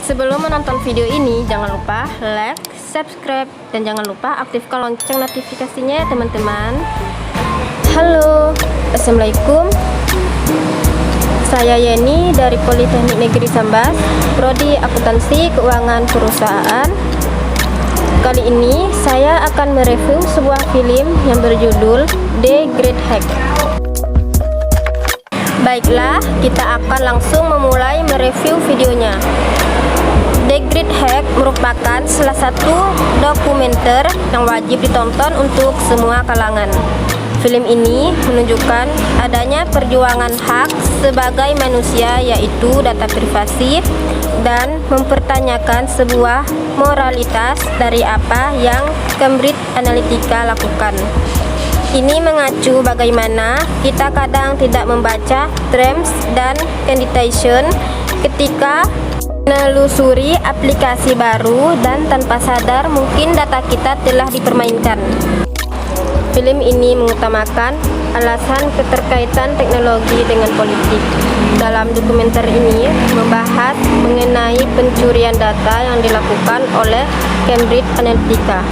Sebelum menonton video ini, jangan lupa like, subscribe, dan jangan lupa aktifkan lonceng notifikasinya ya teman-teman. Halo, assalamualaikum. Saya Yeni dari Politeknik Negeri Sambas, Prodi Akuntansi Keuangan Perusahaan. Kali ini saya akan mereview sebuah film yang berjudul The Great Hack. Baiklah, kita akan langsung memulai mereview videonya. The Great Hack merupakan salah satu dokumenter yang wajib ditonton untuk semua kalangan. Film ini menunjukkan adanya perjuangan hak sebagai manusia, yaitu data privasi, dan mempertanyakan sebuah moralitas dari apa yang Cambridge Analytica lakukan. Ini mengacu bagaimana kita kadang tidak membaca terms dan condition ketika menelusuri aplikasi baru, dan tanpa sadar mungkin data kita telah dipermainkan. Film ini mengutamakan alasan keterkaitan teknologi dengan politik. Dalam dokumenter ini membahas mengenai pencurian data yang dilakukan oleh Cambridge Analytica.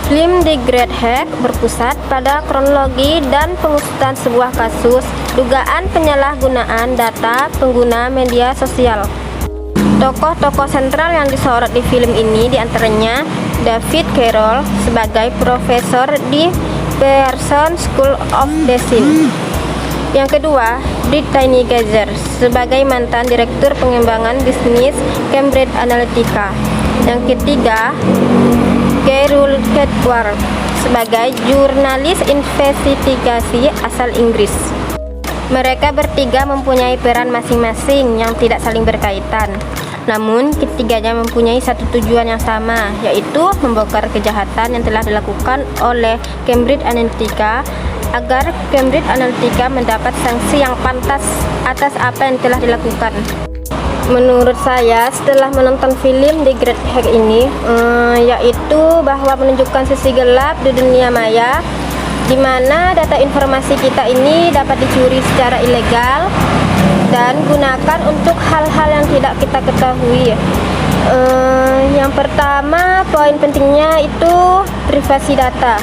Film The Great Hack berpusat pada kronologi dan pengusutan sebuah kasus dugaan penyalahgunaan data pengguna media sosial. Tokoh-tokoh sentral yang disorot di film ini diantaranya David Carroll sebagai profesor di Pearson School of Design. Yang kedua, Brittany Gazer sebagai mantan direktur pengembangan bisnis Cambridge Analytica. Yang ketiga, Carol Kedward sebagai jurnalis investigasi asal Inggris. Mereka bertiga mempunyai peran masing-masing yang tidak saling berkaitan, namun ketiganya mempunyai satu tujuan yang sama, yaitu membongkar kejahatan yang telah dilakukan oleh Cambridge Analytica agar Cambridge Analytica mendapat sanksi yang pantas atas apa yang telah dilakukan. Menurut saya, setelah menonton film The Great Hack ini, yaitu bahwa menunjukkan sisi gelap di dunia maya, di mana data informasi kita ini dapat dicuri secara ilegal dan gunakan untuk hal-hal yang tidak kita ketahui. Yang pertama, poin pentingnya itu privasi data.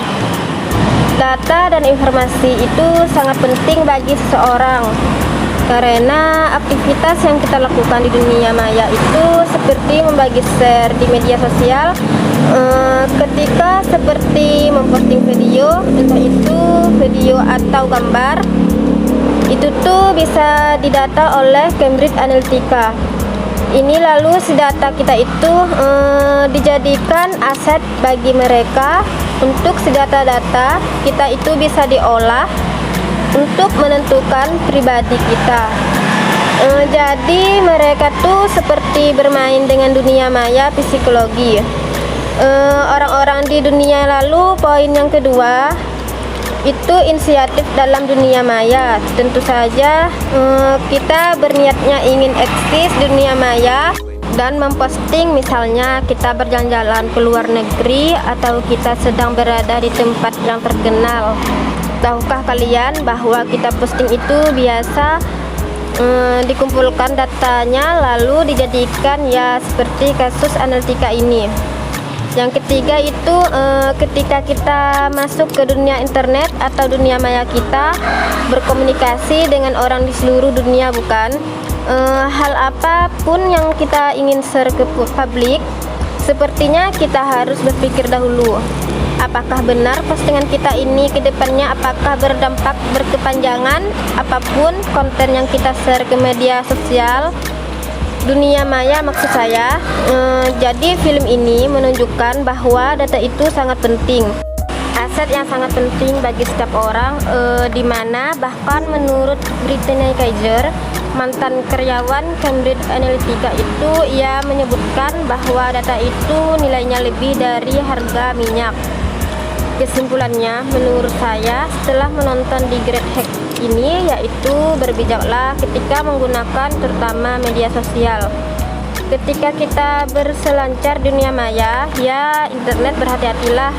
Data dan informasi itu sangat penting bagi seseorang, karena aktivitas yang kita lakukan di dunia maya itu seperti membagi share di media sosial, ketika seperti memposting video, entah itu video atau gambar, itu tuh bisa didata oleh Cambridge Analytica. Ini lalu si data kita itu dijadikan aset bagi mereka. Untuk si data-data kita itu bisa diolah untuk menentukan pribadi kita. Jadi mereka tuh seperti bermain dengan dunia maya psikologi. Orang-orang di dunia. Lalu poin yang kedua itu inisiatif dalam dunia maya. Tentu saja kita berniatnya ingin eksis di dunia maya dan memposting, misalnya kita berjalan-jalan ke luar negeri atau kita sedang berada di tempat yang terkenal. Tahukah kalian bahwa kita posting itu biasa dikumpulkan datanya lalu dijadikan ya seperti kasus Analytica ini. Yang ketiga itu ketika kita masuk ke dunia internet atau dunia maya, kita berkomunikasi dengan orang di seluruh dunia, bukan? Hal apapun yang kita ingin share ke publik, sepertinya kita harus berpikir dahulu, apakah benar postingan kita ini ke depannya, apakah berdampak berkepanjangan, apapun konten yang kita share ke media sosial dunia maya maksud saya. Jadi film ini menunjukkan bahwa data itu sangat penting, aset yang sangat penting bagi setiap orang, dimana bahkan menurut Brittany Gazer, mantan karyawan Cambridge Analytica itu, ia menyebutkan bahwa data itu nilainya lebih dari harga minyak. Kesimpulannya, menurut saya setelah menonton The Great Hack ini, yaitu berbijaklah ketika menggunakan terutama media sosial. Ketika kita berselancar dunia maya, ya internet, berhati-hatilah,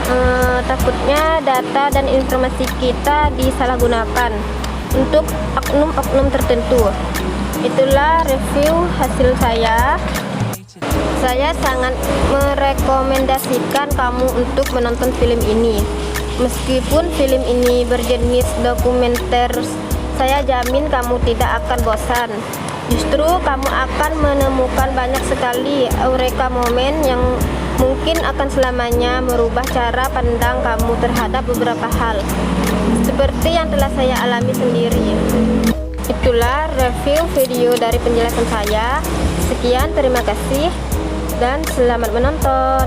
takutnya data dan informasi kita disalahgunakan untuk oknum-oknum tertentu. Itulah review hasil saya. Saya sangat merekomendasikan kamu untuk menonton film ini. Meskipun film ini berjenis dokumenter, saya jamin kamu tidak akan bosan. Justru kamu akan menemukan banyak sekali eureka momen yang mungkin akan selamanya merubah cara pandang kamu terhadap beberapa hal, seperti yang telah saya alami sendiri. Itulah review video dari penjelasan saya. Sekian, terima kasih dan selamat menonton.